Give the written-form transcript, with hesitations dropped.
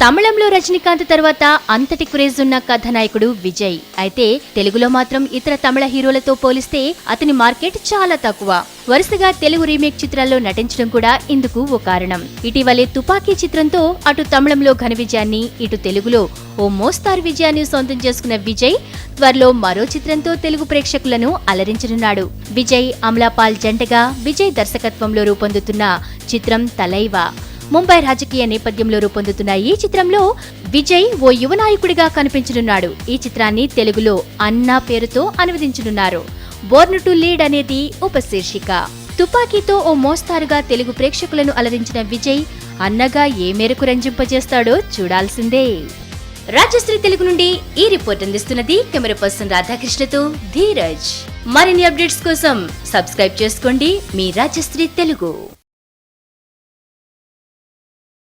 తమిళంలో రజనీకాంత్ తర్వాత అంతటి క్రేజ్ ఉన్న కథానాయకుడు విజయ్. అయితే తెలుగులో మాత్రం ఇతర తమిళ హీరోలతో పోలిస్తే అతని మార్కెట్ చాలా తక్కువ. వరుసగా తెలుగు రీమేక్ చిత్రాల్లో నటించడం కూడా ఇందుకు ఓ కారణం. ఇటీవలే తుపాకీ చిత్రంతో అటు తమిళంలో ఘన విజయాన్ని, ఇటు తెలుగులో ఓ మోస్తారు విజయాన్ని సొంతం చేసుకున్న విజయ్ త్వరలో మరో చిత్రంతో తెలుగు ప్రేక్షకులను అలరించనున్నాడు. విజయ్, అమలాపాల్ జంటగా విజయ్ దర్శకత్వంలో రూపొందుతున్న చిత్రం తలైవా. ముంబై రాజకీయ నేపథ్యంలో రూపొందుతున్న ఈ చిత్రంలో విజయ్ ఓ యువ నాయకుడిగా కనిపించనున్నాడు. ఈ చిత్రాన్ని తెలుగులో అన్నా పేరుతో అనువదించనున్నారు. బోర్న్ టు లీడ్ అనేది ఉపశీర్షిక. తుపాకీతో ఓ మోస్తారుగా తెలుగు ప్రేక్షకులను అలరించిన విజయ్ అన్నగా ఏ మేరకు రంజింపజేస్తాడో చూడాల్సిందే. రాజశ్రీ తెలుగు నుండి ఈ రిపోర్ట్ అందిస్తున్నది కెమెరా పర్సన్ రాధాకృష్ణతో ధీరజ్. మరిన్ని అప్డేట్స్ కోసం సబ్స్క్రైబ్ చేసుకోండి మీ రాజశ్రీ తెలుగు.